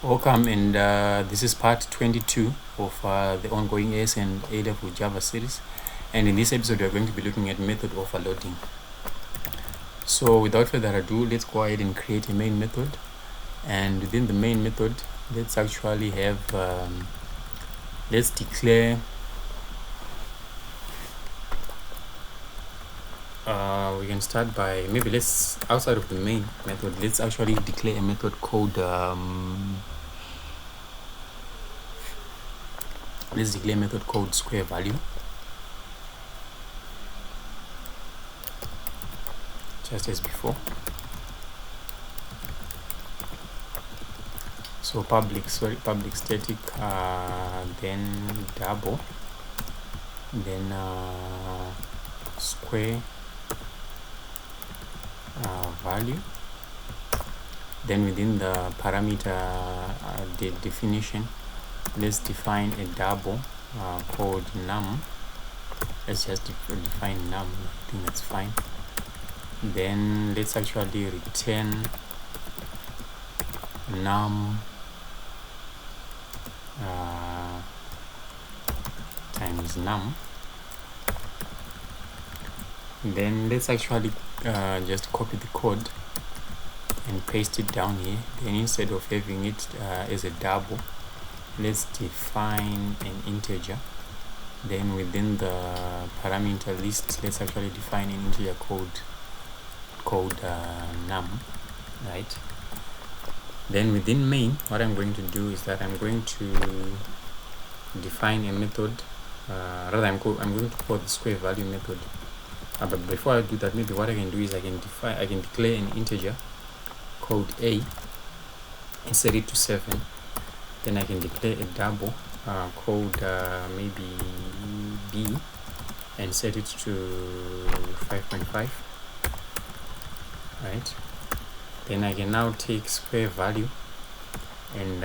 Welcome, and this is part 22 of the ongoing AS and A-Level Java series. And in this episode, we're going to be looking at method overloading. So without further ado, let's go ahead and create a main method. And within the main method, let's actually have, let's declare, we can start by, maybe let's, outside of the main method, let's actually declare a method called, let's declare a method called square value. Just as before. So public static, then double, then square value. Then within the parameter the definition, let's define a double called num. Let's just define num. I think that's fine. Then let's actually return num times num. Then let's actually just copy the code and paste it down here. Then instead of having it as a double, let's define an integer. Then within the parameter list, let's actually define an integer called num, right? Then within main, what I'm going to do is that I'm going to define a method. I'm going to call the square value method. But before I do that, maybe what I can do is I can declare an integer called a and set it to 7. Then I can declare a double called maybe b and set it to 5.5. right? Then I can now take square value and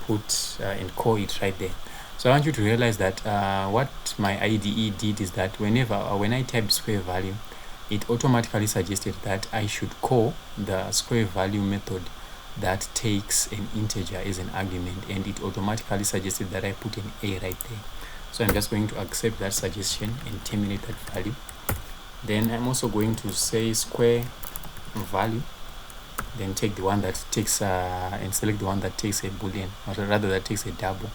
put and call it right there. So I want you to realize that what my IDE did is that when I typed square value, it automatically suggested that I should call the square value method that takes an integer as an argument, and it automatically suggested that I put an a right there. So I'm just going to accept that suggestion and terminate that value. Then I'm also going to say square value, then take the one that takes and select the one that takes a boolean, or rather that takes a double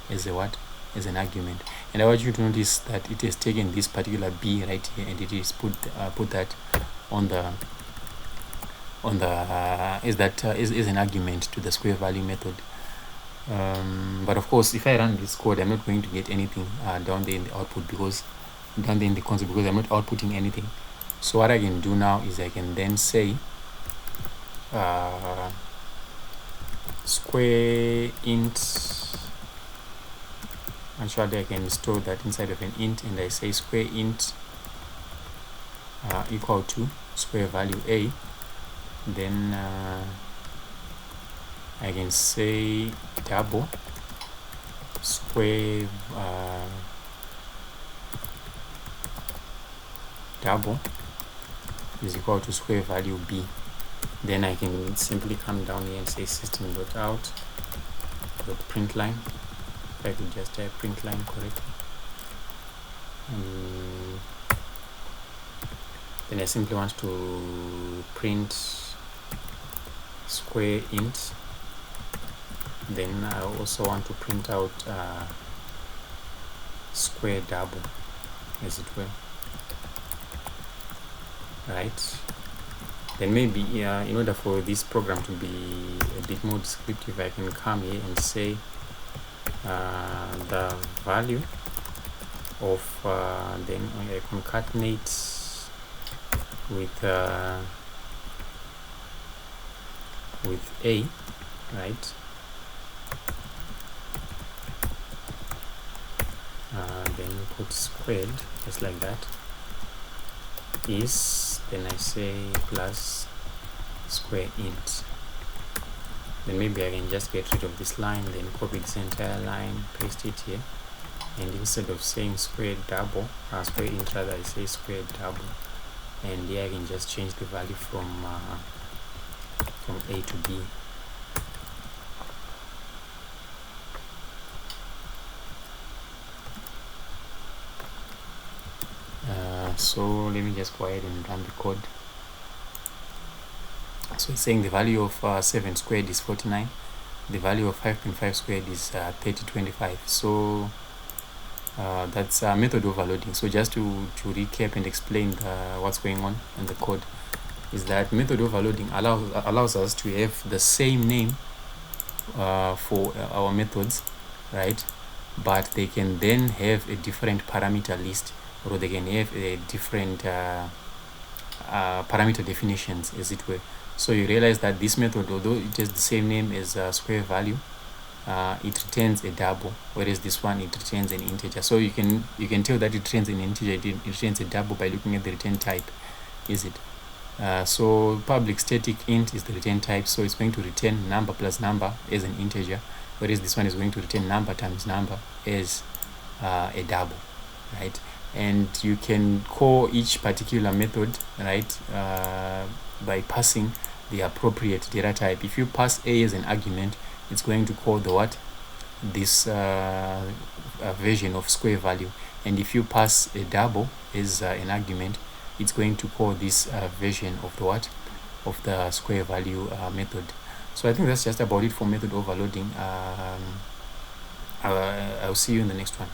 as an argument. And I want you to notice that it has taken this particular b right here, and it is put that on the is an argument to the square value method. But of course, if I run this code, I'm not going to get anything down there in the output, because down there in the console, because I'm not outputting anything. So what I can do now is I can then say square int. Actually, I can store that inside of an int, and I say square int equal to square value a. Then I can say double square double is equal to square value b. Then I can simply come down here and say system.out.println. If I could just type println correctly. Then I simply want to print square int. Then I also want to print out square double, as it were. Right? Then maybe in order for this program to be a bit more descriptive, I can come here and say the value of then I concatenate with a, right? Then put squared, just like that, is, then I say plus square int. Then maybe I can just get rid of this line, then copy this entire line, paste it here, and instead of saying square double, square int rather, I say square double, and here I can just change the value from A to B. So let me just go ahead and run the code. So it's saying the value of 7 squared is 49, the value of 5.5 squared is 3025. So that's method overloading. So just to recap and explain what's going on in the code, is that method overloading allows us to have the same name for our methods, right? But they can then have a different parameter list, or they can have a different parameter definitions, as it were. So you realize that this method, although it has the same name as square value, it returns a double, whereas this one, it returns an integer. So you can tell that it returns an integer, it returns a double by looking at the return type, is it? So public static int is the return type, so it's going to return number plus number as an integer, whereas this one is going to return number times number as a double, right? And you can call each particular method, right, by passing the appropriate data type. If you pass a as an argument, it's going to call the what, this version of square value, and if you pass a double as an argument, it's going to call this version of the what, of the square value method. So I think that's just about it for method overloading. I'll see you in the next one.